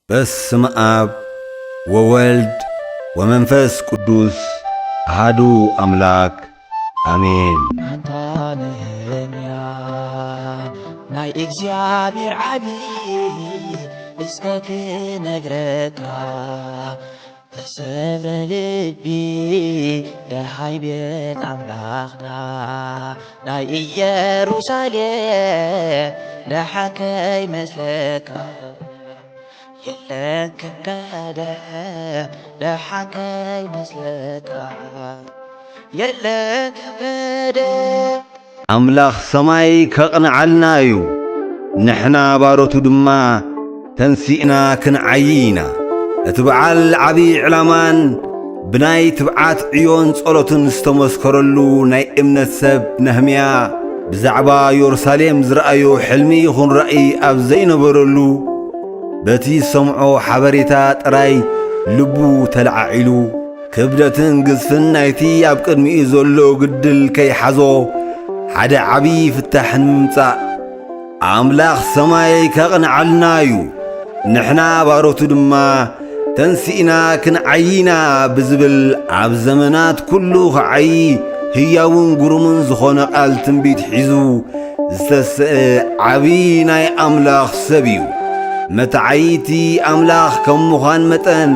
በስመ አብ ወወልድ ወመንፈስ ቅዱስ አሐዱ አምላክ አሜን። አንታነኛ ናይ እግዚአብሔር ዓብይ እስከ ነግረካ ተሰብረ ልቢ ደሃይ ቤት አምላኽና ናይ ኢየሩሳሌም ደሓከይ መስለካ የለክ ቀደም ደሓከይ መስለካ የለክ ቀደም አምላኽ ሰማይ ከቕንዓልናዩ ንሕና ባሮቱ ድማ ተንሲእና ክንዓይና እቲ በዓል ዓብዪ ዕላማን ብናይ ትብዓት ዕዮን ጸሎትን ዝተመስከረሉ ናይ እምነት ሰብ ነህምያ ብዛዕባ ኢየሩሳሌም ዝረአዮ ሕልሚ ይኹን ራእይ ኣብ ዘይነበረሉ በቲ ሰምዖ ሓበሬታ ጥራይ ልቡ ተለዓዒሉ ክብደትን ግዝፍን ናይቲ ኣብ ቅድሚኡ ዘሎ ግድል ከይሓዞ ሓደ ዓብዪ ፍታሕ ንምምጻእ ኣምላኽ ሰማይ ከቕንዓልናዩ ንሕና ባሮቱ ድማ ተንሲእና ክንዓይና ብዝብል ኣብ ዘመናት ኩሉ ኸዓይ ህያውን ጉሩምን ዝኾነ ቃል ትንቢት ሒዙ ዝተስአ ዓብዪ ናይ ኣምላኽ ሰብ እዩ። መታዓይቲ ኣምላኽ ከም ምዃን መጠን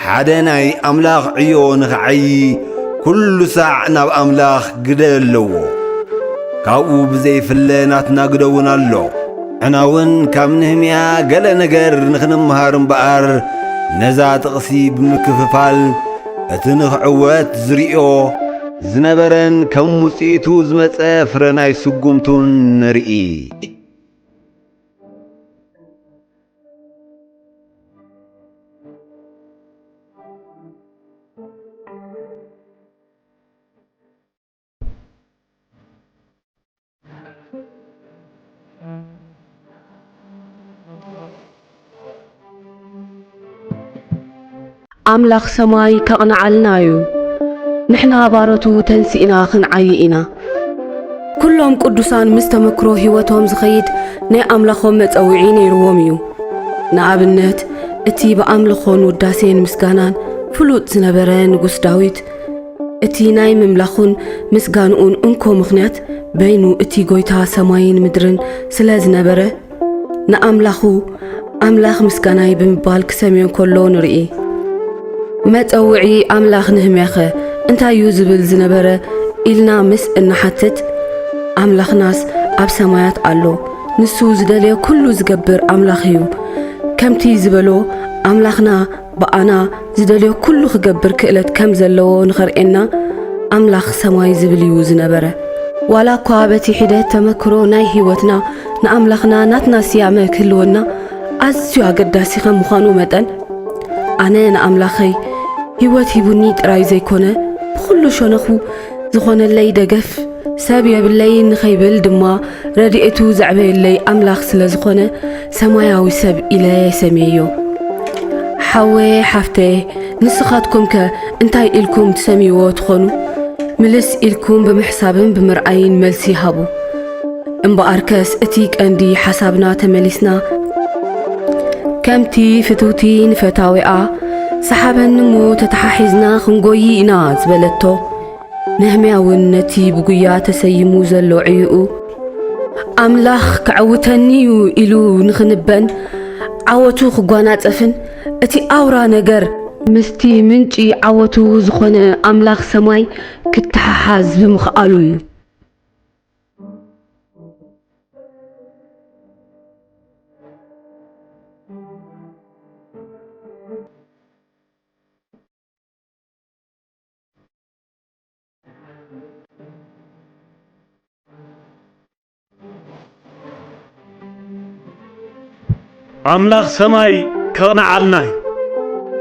ሓደ ናይ ኣምላኽ ዕዮ ንኽዓይ ኩሉ ሳዕ ናብ ኣምላኽ ግደ ኣለዎ። ካብኡ ብዘይፍለ ናትና ግደውን ኣሎ። ንሕናውን ካብ ነህምያ ገለ ነገር ንኽንምሃር እምበኣር ነዛ ጥቕሲ ብምክፍፋል እቲ ንኽዕወት ዝርዮ ዝነበረን ከም ውፅኢቱ ዝመጸ ፍረ ናይ ስጉምቱን ንርኢ። ኣምላኽ ሰማይ ከቕንዓልናዩ ንሕና ባሮቱ ተንሲእና ክንዓይኢና ኩሎም ቅዱሳን ምስ ተመክሮ ሕይወቶም ዝኸይድ ናይ ኣምላኾም መጸውዒ ነይርዎም እዩ። ንኣብነት እቲ ብኣምልኾን ውዳሴን ምስጋናን ፍሉጥ ዝነበረ ንጉስ ዳዊት እቲ ናይ ምምላኹን ምስጋንኡን እንኮ ምኽንያት በይኑ እቲ ጐይታ ሰማይን ምድርን ስለ ዝነበረ ንኣምላኹ ኣምላኽ ምስጋናይ ብምባል ክሰምዮ ከሎ ንርኢ። መጸውዒ ኣምላኽ ነህምያኸ እንታይ እዩ ዝብል ዝነበረ ኢልና ምስ እናሓትት ኣምላኽናስ ኣብ ሰማያት ኣሎ፣ ንሱ ዝደልዮ ኩሉ ዝገብር ኣምላኽ እዩ። ከምቲ ዝበሎ ኣምላኽና በኣና ዝደልዮ ኩሉ ክገብር ክእለት ከም ዘለዎ ንኸርኤና ኣምላኽ ሰማይ ዝብል እዩ ዝነበረ። ዋላ እኳ በቲ ሒደት ተመክሮ ናይ ሕይወትና ንኣምላኽና ናትና ስያመ ክህልወና ኣዝዩ ኣገዳሲ ከም ምዃኑ መጠን ኣነ ንኣምላኸይ ሕይወት ሂቡኒ ጥራይ ዘይኮነ ብኹሉ ሸነኹ ዝኾነለይ ደገፍ ሰብ የብለይ ንኸይብል ድማ ረድኤቱ ዘዕበየለይ ኣምላኽ ስለ ዝኾነ ሰማያዊ ሰብ ኢለ ሰሜዮ። ሓወ ሓፍተ ንስኻትኩም ከ እንታይ ኢልኩም ትሰሚይዎ ትኾኑ? ምልስ ኢልኩም ብምሕሳብን ብምርኣይን መልሲ ሃቡ። እምበኣርከስ እቲ ቀንዲ ሓሳብና ተመሊስና ከምቲ ፍትውቲ ንፈታዊኣ ሰሓበኒ እሞ ተተሓሒዝና ክንጐይ ኢና ዝበለቶ ነህምያውን ነቲ ብጉያ ተሰይሙ ዘሎ ዕዩኡ ኣምላኽ ክዕውተኒ እዩ ኢሉ ንኽንበን ዓወቱ ክጓናጸፍን እቲ ኣውራ ነገር ምስቲ ምንጪ ዓወቱ ዝኾነ ኣምላኽ ሰማይ ክትሓሓዝ ብምኽኣሉ እዩ። ኣምላኽ ሰማይ ከቕንዓልናዩ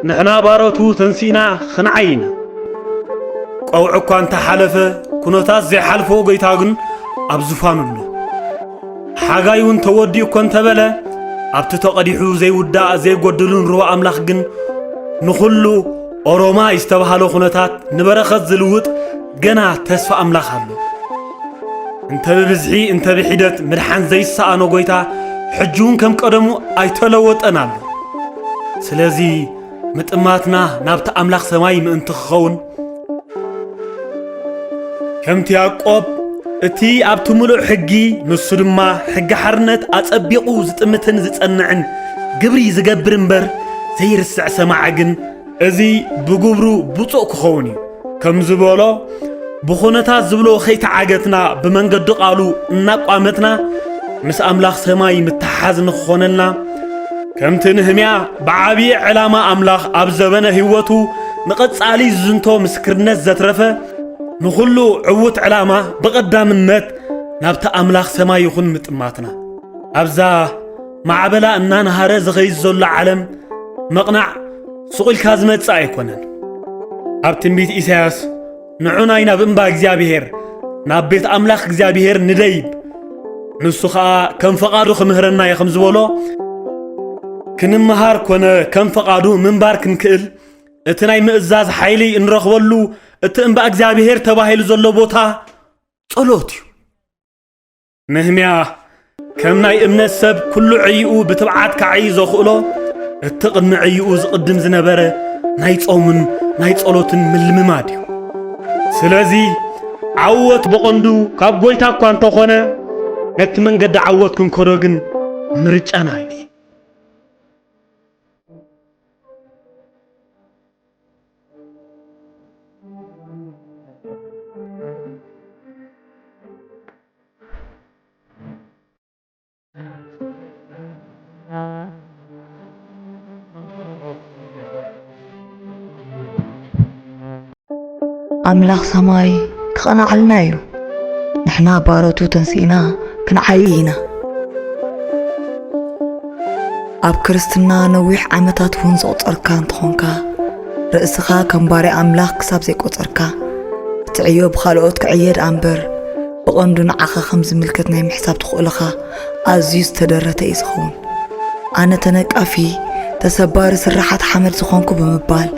ንሕና ባሮቱ ተንሲእና ክንዓይና ቆውዕ እኳ እንተሓለፈ ኩነታት ዘይሓልፎ ጐይታ ግን ኣብ ዝፋኑሉ ሓጋይ እውን ተወዲኡ እኮ እንተበለ ኣብቲ ተቐዲሑ ዘይውዳእ ዘይጐድሉን ርቦ ኣምላኽ ግን ንኹሉ أوروما يستبهالو خناتات نبرخت زلوت جنا تسفى أملاخ هالو انت ببزعي انت بحدت مرحان زي الساقانو قويتا حجون كم قدمو ايتلوت انالو سلازي متأماتنا نابت أملاخ سماي مانتخون كم تياقوب اتي ابتو ملو حقي نسو دما حق حرنت اتصبيقو زتمتن زتقنعن قبري زقبرنبر زي رسع سماعقن ازي بقبرو بطوء كخوني كم زبولو بخونتا زبلو خيت عاقتنا بمنقد قالو ناقوامتنا مس أملاخ سماي متحاز نخوننا كم تنهميا بعابي علامة أملاخ أبزبنا هوتو نقص علي زنتو مسكرنات زترفة نخلو عوت علامة بقدام النت نابت أملاخ سماي يخون متماتنا أبزا مع بلا أننا نهارة زغيز زول العالم مقنع سوق الكازمات سايكونن أبتن بيت إساس نعوناينا بنبا اغزابيهر نابيت أملاخ اغزابيهر ندايب نسخا كم فقادو خمهرنا يخم زبولو كنمهار كونه كم فقادو منبار كنكل اتناي مئزاز حيلي انرخبلو اتنبا اغزابيهر تباهيل زولو بوتا صلوتيو نهميا كم ناي امنا السب كله عيقو بتبعات كعيزو خؤلو اتقدم عيقو زقدم زنبره ناي صومن ناي صلوتن ملمماديو سلازي عوت بقندو كاب قويتا كوانتو خونه نت من قد عوتكم كروغن مرجعنا هاي أملاخ سماي كنا علنايو نحنا بارتو تنسينا كنعيينا أب كرستنا نويح عمتات ونزو تركان تخونكا رئيسخا كم باري أملاخ كساب زي قطركا تعيو بخالوت كعيد أمبر بقندو نعاخا خمز ملكتنا محساب تخولخا أزيز تدرتا يسخون أنا تنك أفي تسبار سرحات حمل سخونكو بمبال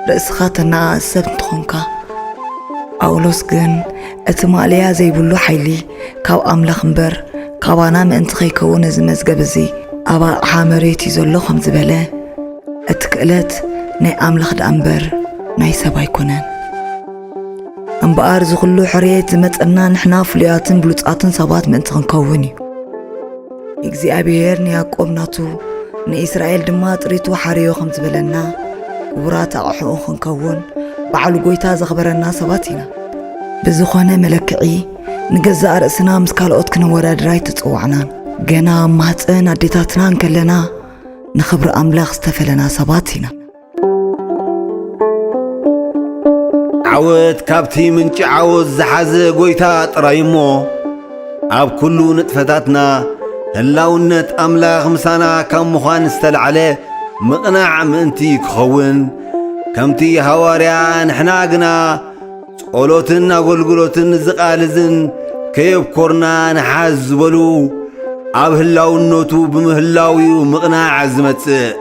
رئيسخا تنا السبت تخونكا أولوس جن اتماليا زي بلو حيلي كاو أملاخ مبر كاوانا منتخي كون زمز قبزي أبا حامريتي زلو خمز بلا اتكالت ناي أملاخ دأمبر ناي سباي كونان أمبار زخلو حريت زمت أننا نحنا فلياتن بلوتاتن سبات منتخن كوني إكزي أبيهر نياك أبناتو ني إسرائيل دمات ريتو حريو خمز بلنا ورات أحو خنكون بعلو قويتا زخبرنا سباتينا بزخانة ملكعي نجزء رأسنا مسكالوت كنا ورا دراي تطوعنا جنا مهتنا ديتاتنا نكلنا نخبر أملاخ استفلنا سباتينا عود كابتي من عوز زحز قويتا ترايمو عب كلو نتفتاتنا هلاونت أملاخ مسانا كم مخان استلعلي مقنع منتي كخون كمتي هواريا نحنا قنا قولوتن قلقلوتن زقالزن كيب كورنا نحاز بلو أب هلاو النوتو بمهلاوي ومقناع عزمت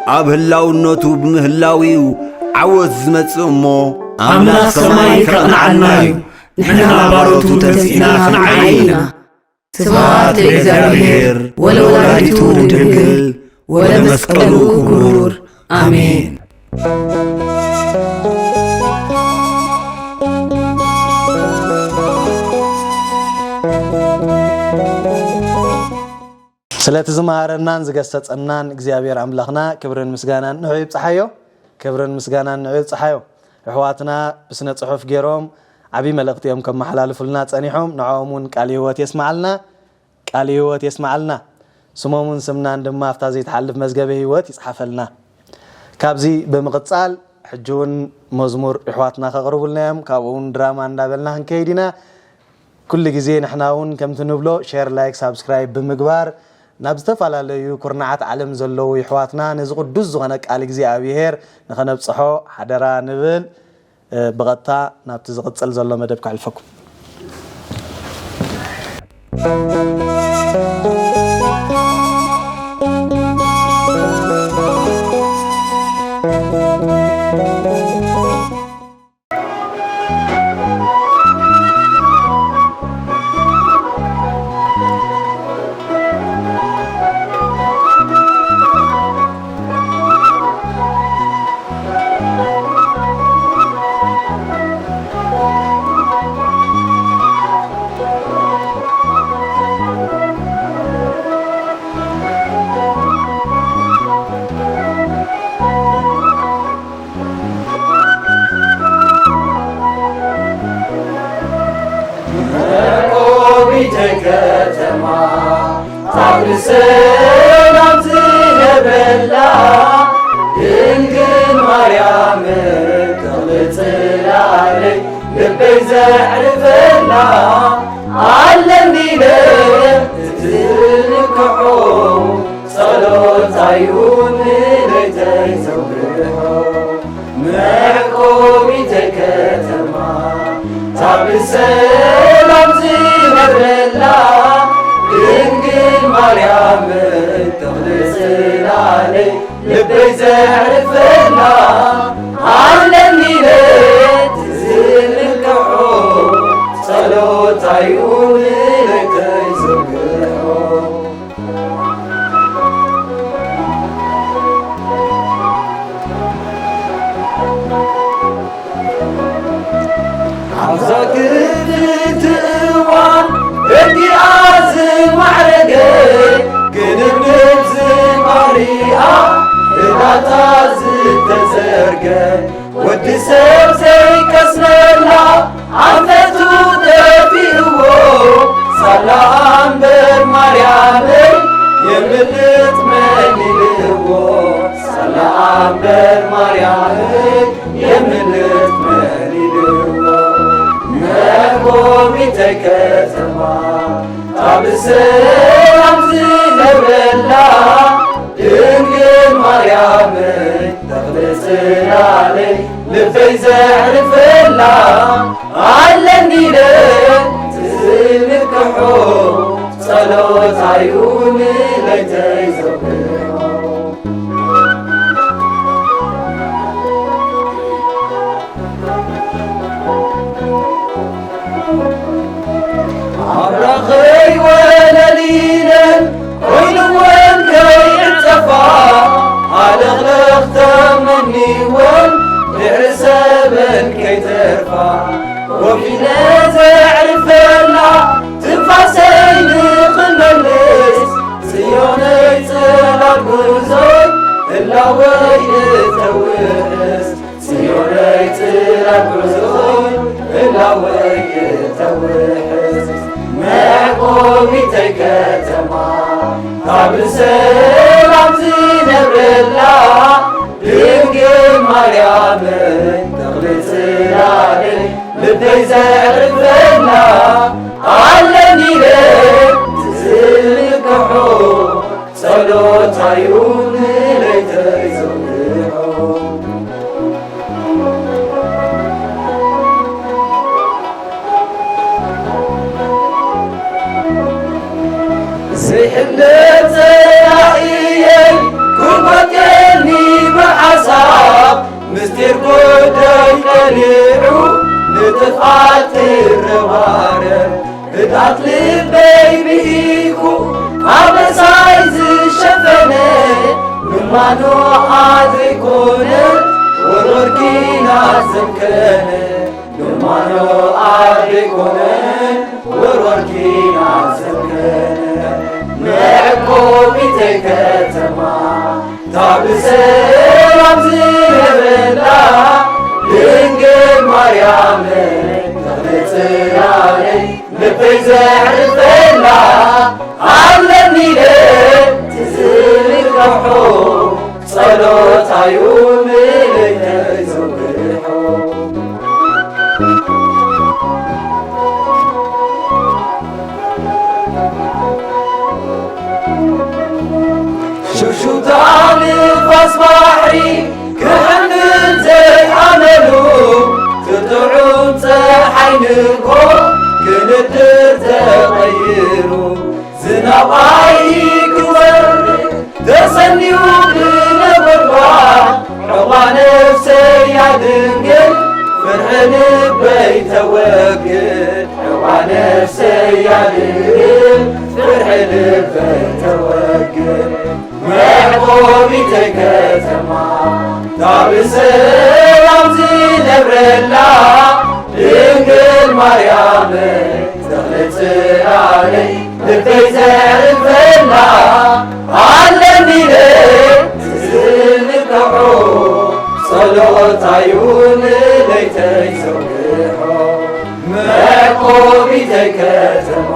أب هلاو النوتو بمهلاوي عوز زمت أمو أملاخ سماي كقنعلنايو نحنا باروتو تنسينا خنعينا سبات لإግዚአብሔር ولولادቱ ድንግል ولመስቀሉ ክቡር آمين سلات زمهارنان زغسصنان እግዚአብሔር አምላኽና ክብርን ምስጋናን ንዑ ይብጽሐዮ ክብርን ምስጋናን ንዑ ይብጽሐዮ እሕዋትና ብስነ ጽሑፍ ገይሮም ዓቢ መልእኽትዮም ከም መሓላልፉልና ጸኒሖም ንዓኦምን ቃል ህይወት የስማዓልና ስሞምን ስምናን ድማ afta ዘይተሓልፍ መዝገበ ህይወት ይጽሐፈልና ካብዚ በመቅጻል ሕጁን መዝሙር እሕዋትና ከቅርቡልናዮም ካብኡን ድራማ እንዳበልና ክንከይዲና كل جزء نحناون كم تنبلو شير لايك سبسكرايب بمقبار نبستفعلاليو كورنعات علم زلو يحواتنا نزقو دوز غنك على جزء أبيهر نخنا بصحو حدرا نبل بغطا نبتزغط زلو مدبك على الفكم ከተማ ታብሰናም ዝነበላ ድንግል ማርያም ተብፅላለይ ልበይ ዘዕርፈላ ኣለኒ ትዝንክሖ ጸሎታዩን ለይተይ ዘውርሖ መዕቆቢተይ ከተማ ታብሰላም ዝነብረላ ድንግል ማርያም ተብፅላለይ ልበይ ዘዕርፈላ ኣለኒ ትዝንክሖ ጸሎታዩን ለይተይ ዘውርሖ አብዛክርት እዋን እንዲኣ ዝማዕረገ ግንብንብ ዝማሪኣ እዳታ ዝተዘርገ ወዲ ሰብ ዘይከስነላ ዓንፈቱ ደፊእዎ ሳላ እምበር ማርያምን የምልጥ መሊልዎ ሳላ እምበር ማርያምን የምልጥ መሊልዎ መዕቆቢተይ ከተማ ታብሰላም ዝነብረላ ድንግል ማርያም ተብፅላለይ ልበይ ዘዕርፈላ ኣለኒ ትዝንክሖ ጸሎታዩን ለይተይ ዘውርሖ አብራኸይ ወለሊለን ኮይኑወን ከይዕፀፋ ኣለኽለኽ ተመኒወን ድሕሪ ሰበን ከይተርፋ ወፊነ ዘዕርፈላ ትንፋሰይ ንኽመልስ ጽዮነይ ጽላል ጉዞይ እላወይ እተውሕስ ጽዮነይ ጽላል ጉዞይ እላወይ እተውሕስ መዕቆቢተይ ከተማ ታብሰላም ዝነብረላ ድንግል ማርያም ተብፅላለይ ልበይ ዘዕርፈላ ኣለኒ ትዝንክሖ ጸሎታዩን ለይተይ ዘውርሖ ዘይሕለፍ ዘራእየይ ኩርኮትየኒ ብሓሳብ ምስጢር ጉዳይ ቀኒዑ ንጥፍኣት ትረባረብ ህድኣት ልበይ ብኢኹ ኣበሳይ ዝሸፈነ ንማኖ ዓድ ዘይኮነ ወርወርኪናት ዘምከነ ንማኖ ዓድ ዘይኮነ ወርወርኪናት ዘምከነ መዕቆቢተይ ከተማ ታብሰላም ዝነብረላ ድንግል ማርያም ተብፅላለይ ልበይ ዘዕርፈላ ኣለኒ ትዝንክሖ ጸሎታዩን ለይተይ ዘውርሖ ሽውሽውታ ንፋስ ባሕሪ ክሕንን ዘይኣመሉ ትጥዑም ፀሓይ ንጎ ክንድር ተቐይሩ ዝናብኣይ ክወርድ ተሰኒዩ ብነጐድጓድ ዕቋ ነፍሰይ ድንግል ፍርሒ ልበይ ተወግድ ዕቋ ነፍሰይ ድንግል ፍርሒ ልበይ ተወግድ መዕቆቢተይ ከተማ ታብሰላም ዝነብረላ ድንግል ማርያም ተብፅላለይ ልበይ ዘዕርፈላ ኣለኒ ትዝንክሖ ጸሎታዩን ለይተይ ዘውርሖ መዕቆቢተይ ከተማ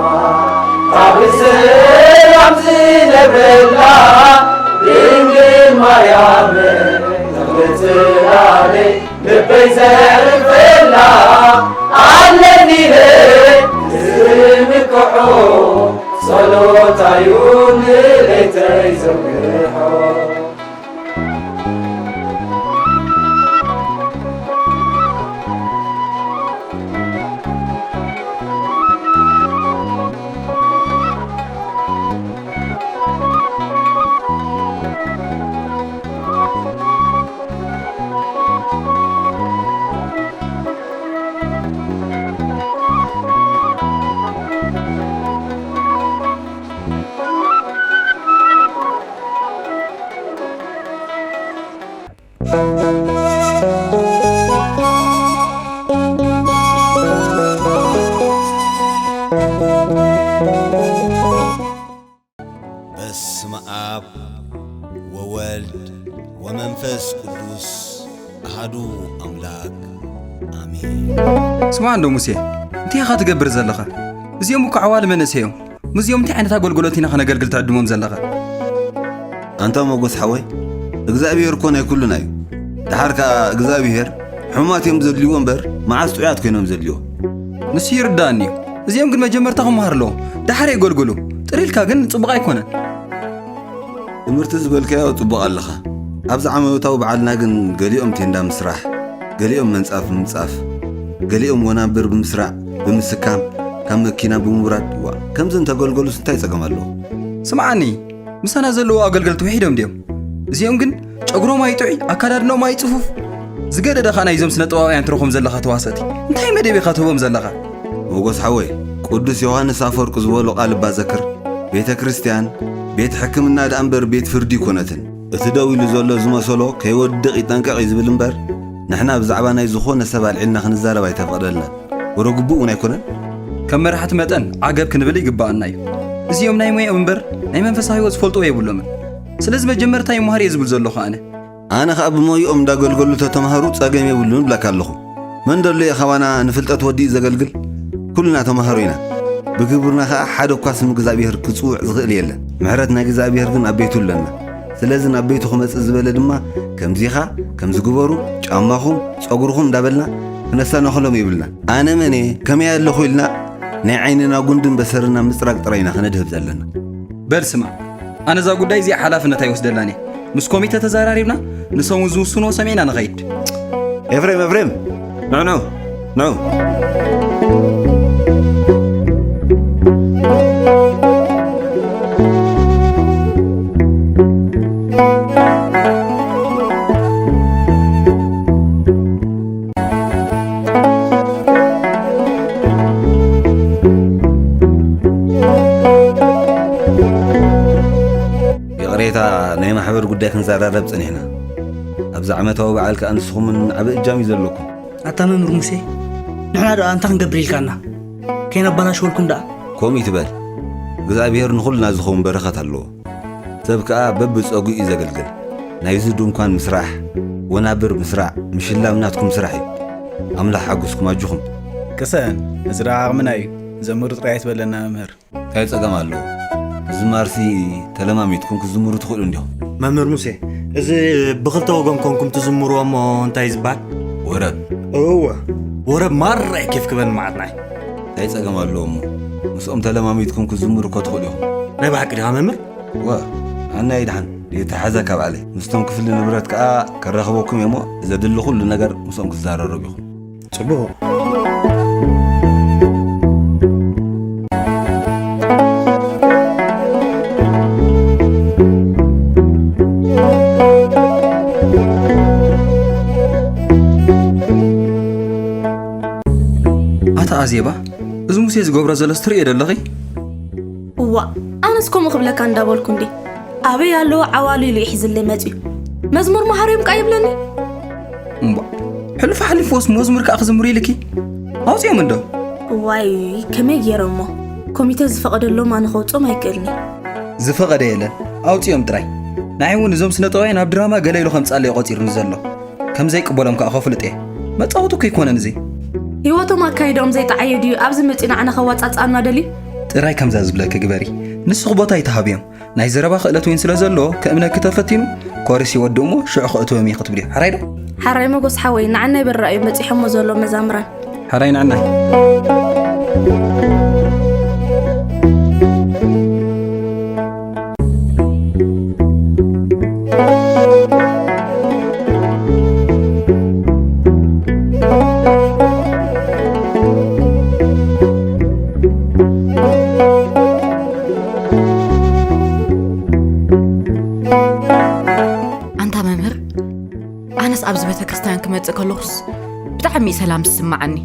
بسلام زنبرلا ድንግል ማርያም ተምትላለ ልበይ ዘርፍላ አለኒ ዝምክሖ ጸሎታዩ ንለይተይ ዘምክሖ በስመ አብ ወወልድ ወመንፈስ ቅዱስ አሐዱ አምላክ አሜን። ስማ እንዶ ሙሴ እንታይ ኢኻ ትገብር ዘለኻ? እዚኦም እኮ ዓዋል መንእሰይ እዮም። ምዚኦም እንታይ ዓይነት ኣገልግሎት ኢና ኸነገልግል ትዕድሞም ዘለኻ? አንተ ሞጎስ ሓወይ እግዚኣብሔር እኮ ናይ ኩሉና እዩ። ድሓር ከዓ እግዚኣብሔር ሕሙማት እዮም ዘድልይዎ እምበር መዓዝ ጥዑያት ኮይኖም ዘድልይዎ ንሱ ይርዳእኒ እዩ። እዚኦም ግን መጀመርታ ክመሃር ኣለዎ ድሓር የገልግሉ ጥሪልካ ግን ጽቡቕ ኣይኮነን። ትምህርቲ ዝበልካዮ ጽቡቕ ኣለኻ። ኣብዚ ዓመታዊ በዓልና ግን ገሊኦም ቴንዳ ምስራሕ፣ ገሊኦም መንጻፍ ብምጻፍ፣ ገሊኦም ወናብር ብምስራዕ ብምስካም ካብ መኪና ብምውራድ ከምዚ እንተገልገሉስ እንታይ ፀገም ኣለዎ? ስምዓኒ ምሳና ዘለዎ ኣገልገልቲ ውሒዶም ድዮም። እዚኦም ግን ጨጉሮም ኣይጥዑይ ኣካዳድኖም ኣይፅፉፍ ዝገደደ ኸ ናይዞም ስነ ጥበባውያን ትረኽቦም ዘለኻ ተዋሰቲ እንታይ መደብ ኢኻ ትህቦም ዘለኻ? ሞጎስ ሓወይ ቅዱስ ዮሃንስ ኣፈወርቂ ዝበሎ ቃል ባዘክር ቤተ ክርስቲያን ቤት ሕክምና ዳ እምበር ቤት ፍርዲ ኮነትን እቲ ደው ኢሉ ዘሎ ዝመሰሎ ከይወድቕ ይጠንቀቕ እዩ ዝብል እምበር ንሕና ብዛዕባ ናይ ዝኾነ ሰብ ኣልዒልና ክንዛረብ ኣይተፈቐደልና ወረ ግቡእ እውን ኣይኮነን። ከም መራሕቲ መጠን ዓገብ ክንብል ይግባአና እዩ። እዚኦም ናይ ሞያ እምበር ናይ መንፈሳዊ ህይወት ዝፈልጥዎ የብሎምን። ስለዚ መጀመርታ ይመሃር እየ ዝብል ዘለኹ ኣነ ከዓ ብሞይኦም እንዳገልገሉ ተተምሃሩ ፀገም የብሉን ብለካ ኣለኹ። መን ደሎ የኸባና ንፍልጠት ወዲእ ዘገልግል ኩልና ተምሃሩ ኢና። ብግብርና ከዓ ሓደ እኳ ስም እግዚኣብሔር ክፅውዕ ዝኽእል የለን። ምሕረት ናይ እግዚኣብሔር ግን ኣብ ቤቱ ኣለና። ስለዚ ናብ ቤቱ ክመፅእ ዝበለ ድማ ከምዚኻ ከምዝግበሩ ጫማኹም ፀጉርኹም እንዳበልና ክነሳነኸሎም ይብልና። ኣነ መነ ከመይ ኣለኹ ኢልና ናይ ዓይንና ጉንድን በሰርና ምፅራቅ ጥራይና ክነድህብ ዘለና። በል ስማ ኣነ እዛ ጉዳይ እዚኣ ሓላፍነት ኣይወስደላኒ ምስ ኮሚቴ ተዘራሪብና ንሰሙ ዝውስኖ ሰሚዕና ንኸይድ። ኤፍሬም ንዑ የቕሬታ ናይ ማሕበር ጉዳይ ክንዘራረብ ፀኒሕና ኣብዚ ዓመታዊ በዓል ከዓ ንስኹምን ዓብይ እጃም እዩ ዘለኩም። ኣታ መምህር ሙሴ ንሕና ደኣ እንታይ ክንገብር ኢልካና ከይነባላሽወልኩም ደኣ ከምኡ ትበል። እግዚኣብሔር ንኹልና ዝኸውን በረኸት ኣለዎ። ሰብ ከዓ በብፀጉኡ እዩ ዘገልግል። ናይዚ ድንኳን ምስራሕ ወናብር ምስራዕ ምሽላም ናትኩም ስራሕ እዩ። ኣምላኽ ሓጉስኩም ኣጅኹም ቅሰን እዚ ደኣ ዓቕምና እዩ ዘምሩ ጥራይ ትበለና መምህር እንታይ ፀገም ኣለዎ? ዝማርሲ ተለማሚትኩም ክዝምሩ ትኽእሉ እንዲኹም። መምህር ሙሴ እዚ ብኽልተ ወገን ኮንኩም ትዝምርዎ እሞ እንታይ ዝበሃል? ወረብ ወረብ ማርዕ ኬፍ ክበን ማዓትናይ እንታይ ፀገም ኣለዎ እሞ ምስኦም ተለማሚትኩም ክዝምሩ እኮ ትኽእሉ ኢኹም። ናይ ባሕቂ ዲኻ መምህር? ኣና ይድሓን የተሓዘ ካብ ዓለ ምስቶም ክፍሊ ንብረት ከዓ ከረኽበኩም እሞ ዘድሊ ኩሉ ነገር ምስኦም ክዛረረብ ኢኹም። ጽቡቕ ኣዜባ እዚ ሙሴ ዝገብሮ ዘሎ ስትርእዮ ደለኺ? እዋ ኣነስ ከምኡ ክብለካ እንዳበልኩ እንዲ ኣበይ ኣለዎ ዓዋሉ ኢሉ ይሒዝለይ መፅዩ መዝሙር መሃርዮም ቃ ይብለኒ እምባ ሕልፋ ሓሊፎስ መዝሙር ከዓ ክዝምሩ ኢልኪ ኣውፅኦም እንዶ? እዋይ ከመይ ገይሮሞ ኮሚቴ ዝፈቐደሎም ኣነ ከውፅኦም ኣይክእልኒ። ዝፈቐደ የለን ኣውፅኦም ጥራይ። ንዓይ እውን እዞም ስነ ጥበባውያን ኣብ ድራማ ገለ ኢሉ ከምፃለይ ቆፂርኒ ዘሎ ከምዘይቅበሎም ከዓ ከፍልጥ እየ። መፃወቱ እኮ ይኮነን እዚ ህይወቶም ኣካይዶም ዘይተዓየድዩ ኣብዚ መፂና ዓነ ኸዋፃፃና ደልዩ ጥራይ ከምዛ ዝብለከ ግበሪ ንስኹ ቦታ ይተሃብዮም ናይ ዘረባ ክእለት ወይን ስለ ዘለዎ ከእምነ ከተፈቲኑ ኮርሲ ይወድእሞ ሽዑ ክእትወም ይኽትብል እዩ ሓራይ ዶ ሓራይ መጎስ ሓወይ ንዓና ይበራእዩ መፂሖሞ ዘሎ መዛምራን ሓራይ ንዓናይ ኣብዚ ቤተ ክርስቲያን ክመጽእ ከለኹስ ብጣዕሚ ሰላም ዝስማዓኒ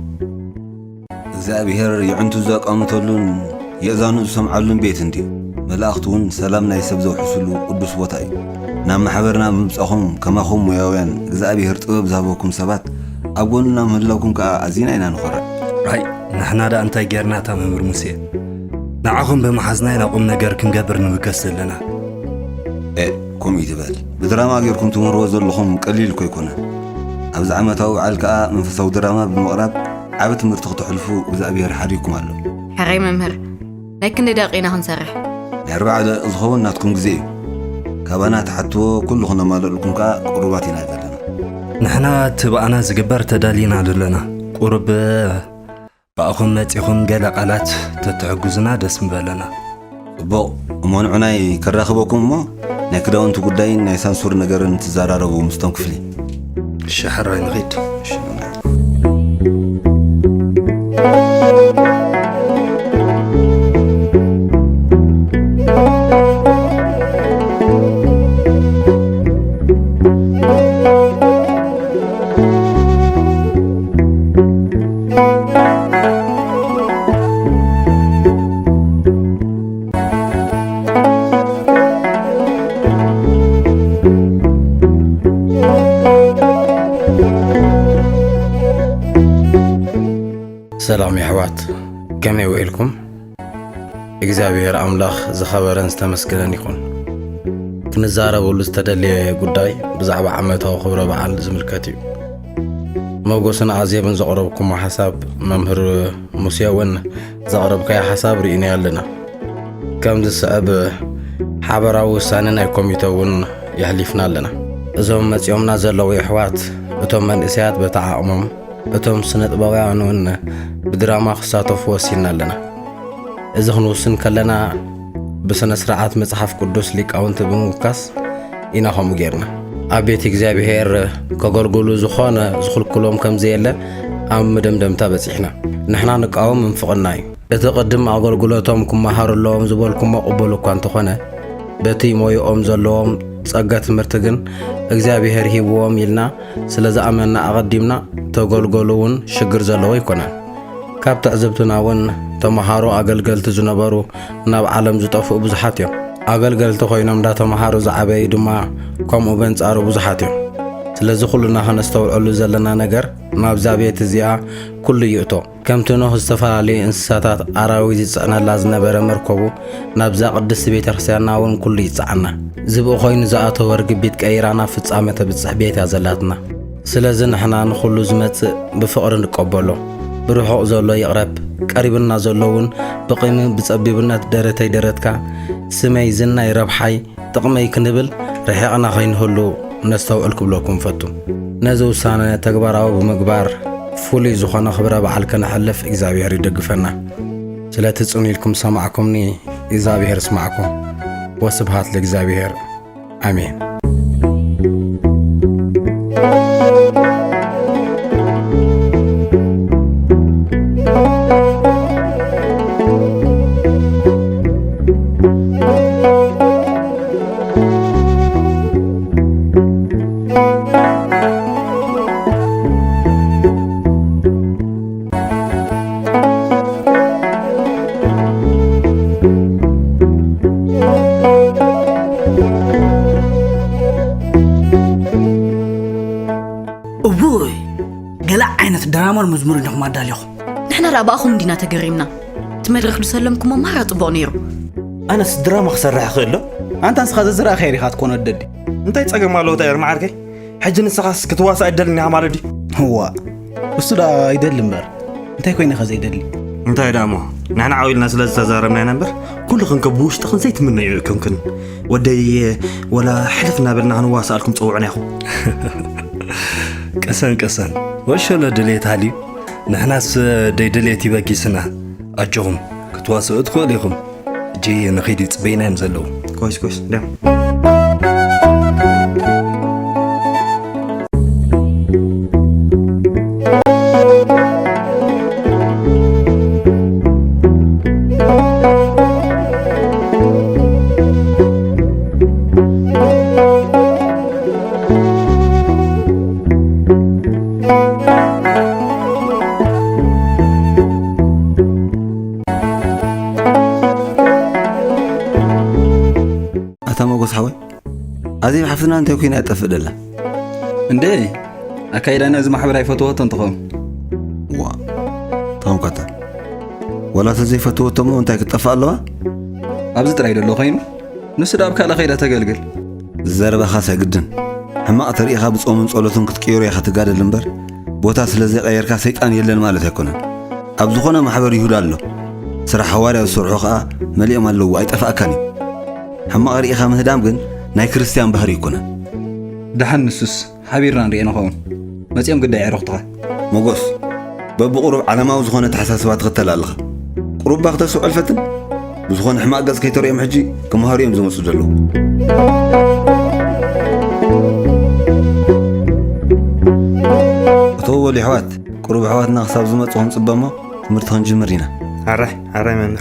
እግዚአብሔር ይዕንቱ ዘቃምተሉን የእዛኑ ዝሰምዓሉን ቤት እንዲ መላእኽቲ እውን ሰላም ናይ ሰብ ዘውሕስሉ ቅዱስ ቦታ እዩ ናብ ማሕበርና ምብጻኹም ከማኹም ሙያውያን እግዚአብሔር ጥበብ ዝሃበኩም ሰባት ኣብ ጎንና ምህላውኩም ከዓ ኣዚና ኢና ንኸርዕ ኣይ ንሕና ዳ እንታይ ጌርና እታ መምህር ሙሴ ንዓኹም ብምሓዝናይ ናቁም ነገር ክንገብር ንምገስ ዘለና ከምኡ ይትበል ብድራማ ጌርኩም ትመርዎ ዘለኹም ቀሊል እኮ ይኮነ ኣብዚ ዓመታዊ በዓል ከዓ መንፈሳዊ ድራማ ብምቕራብ ዓብ ትምህርቲ ክትሕልፉ እግዚአብሔር ሓዲኩም ኣሎ ሓራይ መምህር ናይ ክንደይ ደቂና ክንሰርሕ ናይ 4 ደቂቕ ዝኸውን ናትኩም ግዜ እዩ ካባና ተሓትዎ ኩሉ ክነማለልኩም ከዓ ቁርባት ኢና ዘለና ንሕና እቲ በኣና ዝግበር ተዳሊና ዘለና ቁርብ በኣኹም መፂኹም ገለ ቃላት ተትሕጉዝና ደስ ምበለና ጽቡቕ እሞ ንዑናይ ከራኽበኩም እሞ ናይ ክዳውንቲ ጉዳይን ናይ ሳንሱር ነገርን ትዘራረቡ ምስቶም ክፍሊ ሸሕራይ ንኺድ سلام يا حوات كم يوئلكم እግዚአብሔር አምላኽ ዝኸበረን ዝተመስገነን ይኹን ክንዛረበሉ ዝተደለየ ጉዳይ ብዛዕባ ዓመታዊ ክብረ በዓል ዝምልከት እዩ መጎስን ኣዝየብን ዘቕረብኩም ሓሳብ መምህር ሙሴ እውን ዘቕረብካዮ ሓሳብ ርኢና ኣለና ከም ዝስዕብ ሓበራዊ ውሳነ ናይ ኮሚቴ እውን የሕሊፍና ኣለና እዞም መፂኦምና ዘለዉ ኣሕዋት እቶም መንእሰያት በተዓቕሞም እቶም ስነ ጥበባውያን እውን ብድራማ ክሳተፉ ወሲና ኣለና እዚ ክንውስን ከለና ብስነ ስርዓት መጽሓፍ ቅዱስ ሊቃውንቲ ብምውካስ ኢና ከምኡ ጌርና ኣብ ቤት እግዚአብሔር ከገልግሉ ዝኾነ ዝኽልክሎም ከምዘየለ ኣብ መደምደምታ በፂሕና ንሕና ንቃወም እንፍቕና እዩ እቲ ቅድም ኣገልግሎቶም ክመሃሩለዎም ዝበልኩም መቕበሉ እኳ እንተኾነ በቲ ሞይኦም ዘለዎም ጸጋ ትምህርቲ ግን እግዚአብሔር ሂብዎም ኢልና ስለዝኣመና ኣቐዲምና ተገልግሉውን ሽግር ዘለዎ ይኮናል ካብ ትዕዝብትና እውን ተመሃሮ ኣገልገልቲ ዝነበሩ ናብ ዓለም ዝጠፍኡ ብዙሓት እዮም ኣገልገልቲ ኮይኖም እንዳተመሃሩ ዝዓበዩ ድማ ከምኡ በንጻሩ ብዙሓት እዮም ስለዚ ኩሉና ክነስተውዕሉ ዘለና ነገር ናብዛ ቤት እዚኣ ኩሉ ይእቶ ከምቲ ኖህ ዝተፈላለዩ እንስሳታት ኣራዊት ይፅዕነላ ዝነበረ መርከቡ ናብዛ ቅድስቲ ቤተ ክርስቲያንና እውን ኩሉ ይፅዓና ዝብኡ ኮይኑ ዝኣተወ ርግቢት ቀይራና ፍጻመ ተብፅሕ ቤት እያ ዘላትና ስለዚ ንሕና ንኩሉ ዝመፅእ ብፍቕሪ ንቀበሎ ብርሑቕ ዘሎ ይቕረብ ቀሪብና ዘለውን ብቂም ብጸቢብነት ደረተይ ደረትካ ስመይ ዝናይ ረብሓይ ጥቕመይ ክንብል ርሒቕና ኸይንህሉ ነስተውዕል ክብለኩም ፈቱ ነዚ ውሳነ ተግባራዊ ብምግባር ፍሉይ ዝኾነ ክብረ በዓል ከነሕልፍ እግዚአብሔር ይደግፈና ስለቲ ጽኑ ኢልኩም ሰማዕኩምኒ እግዚአብሔር ስማዕኩም ወስብሃት ለእግዚአብሔር አሜን مزمور انكم اداليخ نحنا راباخم دينا تقريمنا تمدرخ لسلمكم ما رطبو نيرو انا الدراما خسرح خيلو انت انسخ زرا خيري خاتكون وددي انت يصقم مالو تاير معركي حج نسخاس كتواس ادلني مالدي هو وسدا يدل مبر انت كوين خزي يدل انت دامو نحن عاولنا سلاز تزارمنا نمبر كل خن كبوش تخن زيت منا يكون ودي ولا حلفنا بلنا هنواصلكم تصوعنا يا اخو كسن وش ولا دليت علي نحناس دي دليتي باقي سنة أجهم كتواصل ادخل لكم جي نخيدي تبينهم زلو كويس دام أزيم حفظنا أنت وكينا أتفد الله اندي أكيد أنا زي ما حبر يفتوه تنتقم تقوم كتا ولا تزي فتوه تمو أنت كتفع الله أبز ترايد الله خينو نسد أبكى على خيرة تقلقل الزربة خاصة جدا حما طريقها بتصوم من صولتهم كتكيرو يا خت قاد اللمبر بوتا سلازي غير كاسيت أن يلن مالت يكون أبزخونا ما حبر يهود الله سرح حواري وسرحوخا مليء مالو وايت أفأكاني حما غريقها من هدام جن ناي كريستيان بهري يكون دحن نسوس حبيرنا نرينا خون مزيام قد داعي رختها موغوس بقرب على ما وزخونه تحساسات غتل الله قرب باخذ سؤال فتن بزخون حما قص كيتوريم حجي كمهاريم زو مسو دلو تو لي حوات قرب حواتنا حساب زمصهم صبما تمرت خنجمرينا عراي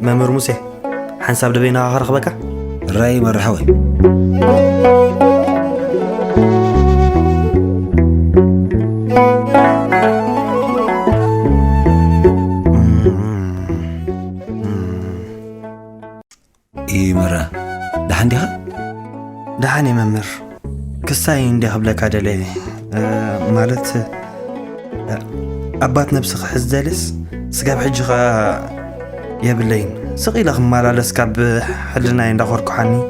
ممر موسى حنساب دبينا خرخبك الرأي مرحوي إيه مرة دحن ديها دحني ممر كساي اندي قبلك عدلي مالت أبات نفسك حزدلس سقاب حجخا يبلين سقيلة خمالالس كاب حلنا يندخوركو حاني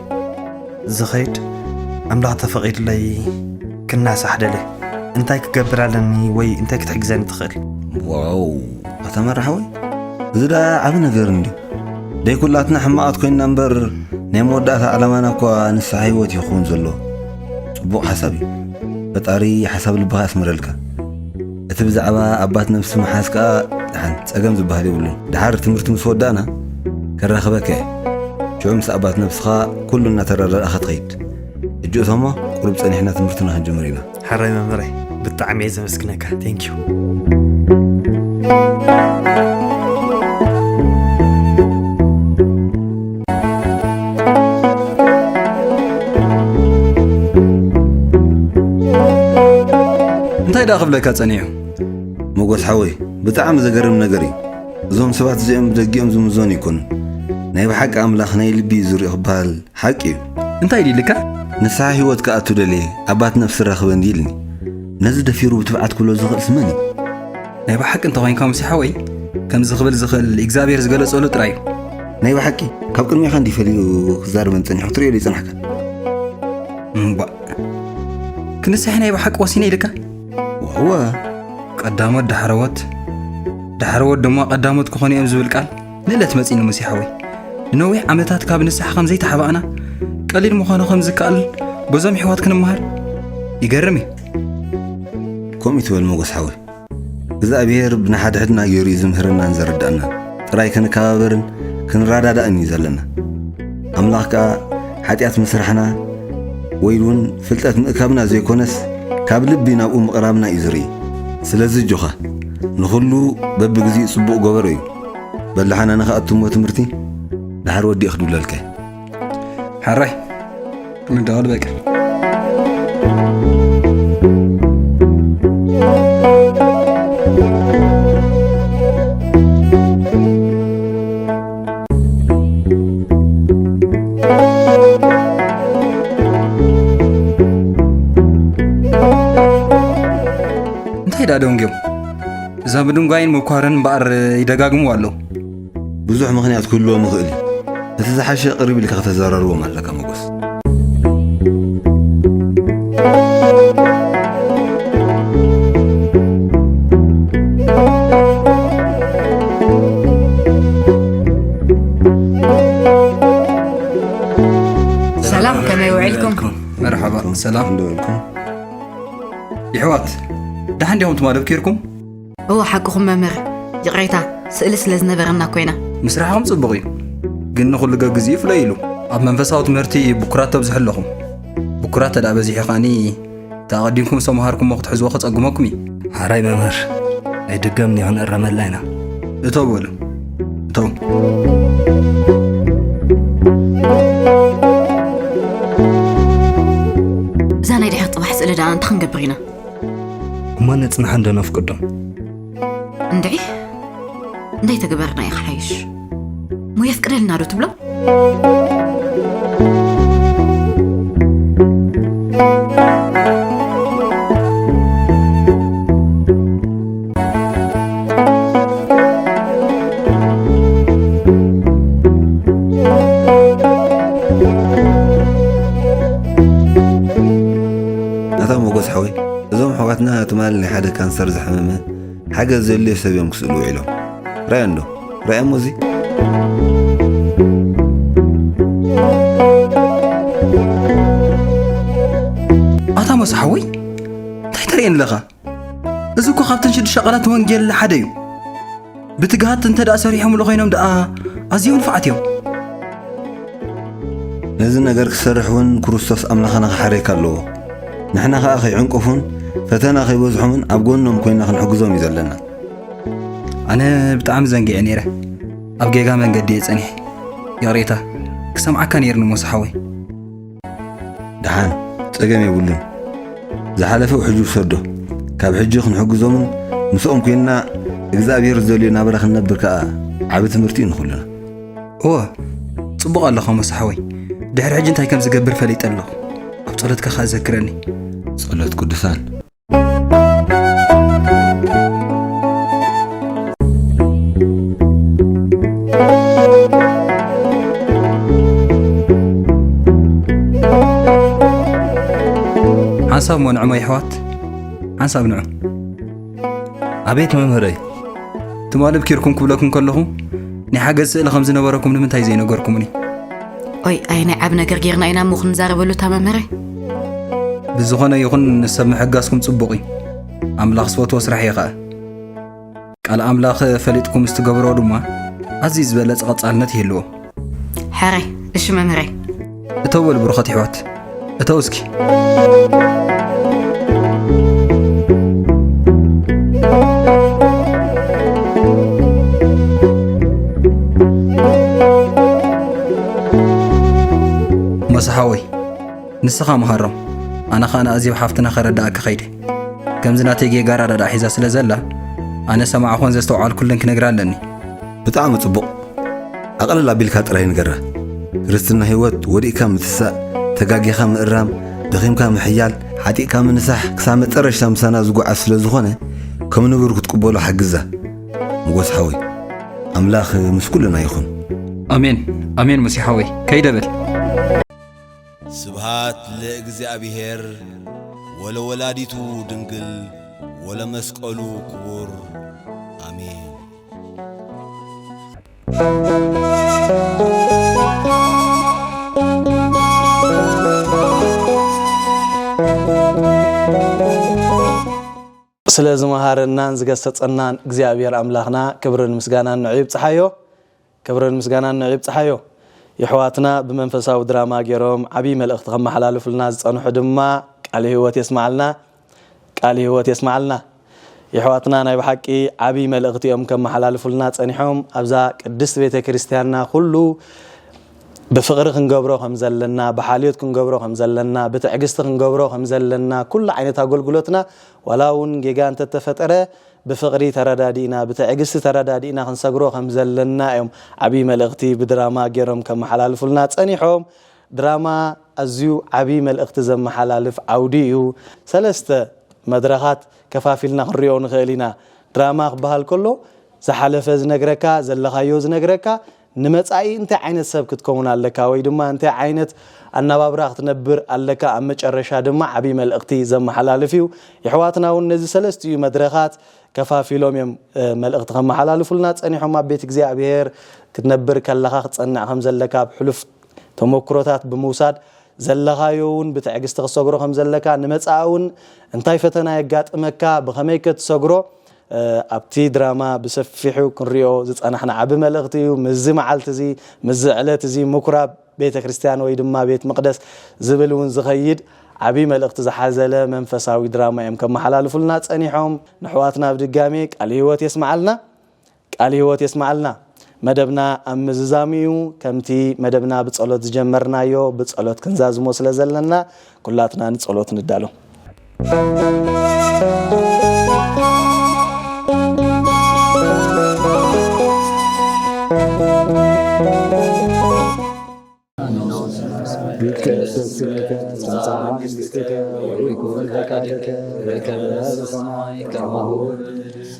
زخيد أملاح تفقيد لي كنا سحدلي انتاي كقبر علني وي انتاي كتحجزاني تخيل واو أتمر حوي زدا عبنا غيرندي داي كلاتنا حماقات كوين نمبر نيم وداتا علمانا كوا نسا حيوت يخون زلو صبوق حسابي بطاري حساب البغا اسمرلكا اتبزع أبات نفس محاسكا دحن تساقم زبهالي ولون دحار تمرت مسودانا كراخبك شو مس أبات نفسها كلنا ترى أخذ قيد الجو ثم قرب سنة إحنا تمرتنا هنجمرينا حراي ممري بالطعم يزم مسكنك ثانك يو انتي داخل لك تصنيع موغوس حوي بتعم زغرم نغري زوم سبات زيم دقيم زوم زون يكون ناي بحق أملاخ ناي لبي زوري قبال حقي انتي دي لك نسعى هيوت كأتو دلي أبات نفس الرخبان ديلني نزد فيرو بتبعت كله زغل سماني ناي بحق انت وين كام سيحوي كم زغبل زغل إكزابير زغل سؤالو ترايو ناي بحقي كاب كن ميخان دي فليو خزار من تنحو تريو لي تنحكا كنسا ناي بحق واسيني لك وهو قدامت دحروت دما قدامت كخوني ام زبل قال ليلت مصين مسيحوي نوي عمتات كاب نسح خم زي تحبانا قليل مخانه خم زكال بزم حوات كنمهر يغرمي كوميت والموغس حوي اذا ابير بن حد حدنا يوري زمهرنا نزردنا تراي كنكابرن كنراداداني زلنا املاك حاتيات مسرحنا ويلون فلطت مكابنا زي كونس كاب لبينا مقرابنا يزري سلازي جوخه نخلو بب غزي صبو غبري بلحنا نخاتم وتمرتي دحر ودي اخدو للك حراي من دار بك انتي دادونجو زابدون غاين مكوارن بار يدغاغمو والو بزح مخنيات كله مخيل تتزحش قريب لك تزارروا مالك موغس سلام ندولكم يحوات دحن ديهم تمالب كيركم هو حقكم ممر يقريتا سئلس لزنبرنا كوينا مسرحهم صبغي قلنا كل جزء فليلو أب منفسات مرتي بكرات تبزح لهم بكرات دا بزيح خاني تقدمكم سمهاركم وقت حزوا خط أقومكمي حراي ممر أي دقمني عن الرمل لنا اتوبل تو زانا يدي حط بحث إلى دان تخن قبرينا وما نتسمح عندنا في قدام ندعي ندعي تقبرنا يا خحيش مو يفكر لنا رو تبلو حواتنا تمال حدا كانسر زحمه حاجه زي اللي سبيهم كسلوا عليهم رايندو راي موزي اتا مسحوي تحترين لغا ازكو خاطن شد شغلات وانجيل لحديو بتقهات انت دا سريحهم لغينهم دا ازيون فعتيهم لازم نقر كسرحون كروستوس املاخنا حريك الله نحنا خاخي عنقفون فتنا خي بوزحون ابغونهم كوينا خنحجزهم يزلنا انا بتعم زنقي نيره ابغيغا من قد يصني يا ريتا كسمعك نيرن مسحوي دحان صقم يبولن زحلفوا حجو سردو كاب حجو خنحجزهم مسوم كوينا እግዚአብሔር ዘልዩና በረኽ ነበር ከ ዓብ ትምርቲ ንኹልና ኦ ጽቡቕ ኣለኹ መስሓወይ ድሕሪ ሕጂ እንታይ ከም ዝገብር ፈሊጥ ኣለኹ ኣብ ጸሎትካ ኸ ዘክረኒ ጸሎት ቅዱሳን ሓንሳብ መንዑሞ ይሕዋት ሓንሳብ ንዑ ኣቤት መምህረይ تمالب كيركم كبلكم كلهم نحاجز سئل خمس نبركم لمن تاي زي نجاركمني أي أنا عبنا غيرنا أنا مخن زاربلو تمام مرة بالزخانة يخون نسمع حجازكم تصبقي أملاخ صوت وسرح يقع على أملاخ فليتكم استجبروا دما عزيز بلد قطع النتهلو حري إيش ممري أتول برخة حوات أتوسكي مسحوي نسخة مهرم أنا خان أزيب حافتنا خردا كخيدي كم زنا تيجي جارا دا حيزا سلازلا أنا سمع أخوان زستوعال كلن كنجران لني بتعمل طبق أقل لا بالكات راين جرا رستنا هيوت وري كام تسا تجاجي خام الرام دخيم كام حيال حتى كام نسح كسام ترش سامسنا زقوا عسل زخنة كم نبرك تقبلوا حجزة مقص حوي أملاخ مش كلنا يخون أمين أمين مسيحوي كيدبل سبحات لእግዚአብሔር ወለወላዲቱ ድንግል ወለመስቀሉ ክቡር አሜን። ስለዚ መሃረናን ዝገሰጸናን እግዚአብሔር አምላኽና ክብርን ምስጋናን ንዕብ ፀሓዮ ክብርን ምስጋናን ንዕብ ፀሓዮ يحواتنا بمنفساو دراما جيروم عبي ملأخت خم حلالف لنا زنح دما قال هو يسمع لنا يحواتنا أنا بحكي عبي ملأخت يوم كم حلالف لنا زنحهم أبزا قدست بيت كريستياننا كله بفقر خنجبرو خمزلنا بحاليات خنجبرو خمزلنا بتعجست خنجبرو خمزلنا كل عينتها قلقلتنا ولون جيجان تتفتره بفقري تردادينا بتعجست تردادينا خنسجرو خمزلنا يوم عبي ملأختي بدراما جرم كم حلال فلنا تانيحهم دراما أزيو عبي ملأخت زم حلالف عوديو ثلاثة مدرخات كفافلنا خريون خيلنا دراما بهال كله زحلف زنجركا زلخايو زنجركا نمت أي أنت عين السبب كتكون لك ويدما أنت عينت النبابراخ تنبر لك أمج الرشاد ما عبي ملأختي زم حلال فيو يحواتنا ونزل ثلاثة مدرخات كفافيلهم يوم ملأخت خم حلال فلنا تانيحهم بيت እግዚአብሔር كتنبر كلخا تصنع خمز لك بحلف تمكروتات بموساد ዘለኻዮውን ብትዕግስቲ ክሰግሮ ከም ዘለካ ንመጻውን እንታይ ፈተና የጋጥመካ ብኸመይ ክትሰግሮ ኣብቲ ድራማ ብሰፊሑ ክንሪኦ ዝጸናሕና ዓቢ መልእኽቲ እዩ ምዝ መዓልቲ እዚ ምዝ ዕለት እዚ ምኩራብ ቤተ ክርስቲያን ወይ ድማ ቤት መቅደስ ዝብል እውን ዝኸይድ ዓቢ መልእኽቲ ዝሓዘለ መንፈሳዊ ድራማ እዮም ከመሓላልፉልና ጸኒሖም ንሕዋትና ብድጋሜ ቃል ህይወት የስማዓልና መደብና ኣብ ምዝዛም እዩ ከምቲ መደብና ብጸሎት ዝጀመርናዮ ብጸሎት ክንዛዝሞ ስለ ዘለና ኩላትና ንጸሎት ንዳሎ بكسرك تنصع مسكك ويكون فكادك ركب السماء كما هو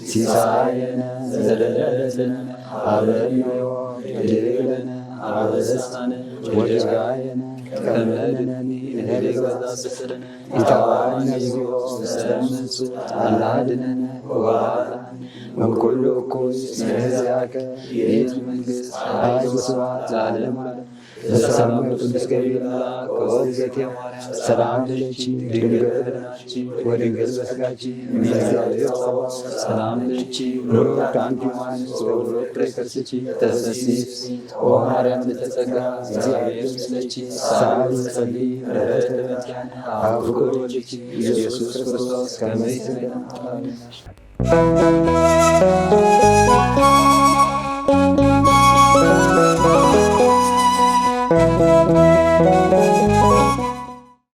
سيساينا زلزلتنا عبرنا يدرنا عبسنا وجعنا كملنا نهلك بسرنا يتعانا يزيغ سلامس علادنا وغانا من كل كوز نهزعك يد منقص عايز سوات العالم السلام ቅዱስ ገብርኤል ከወልደት ማርያም ሰላም ለኪ ድንግል በድናቺ ወድንግል በስጋቺ እግዚአብሔር ጸባኦት ሰላም ለኪ ሩት አንቲ ማንስ ወሩት ፕሬከርስቺ ተሰሲስ ኦ ማርያም ለተጸጋ እግዚአብሔር ስለቺ ሰዓት ጸልይ ረድኤተ በትያን አፍቅሮቺ ኢየሱስ ክርስቶስ ከመይሰና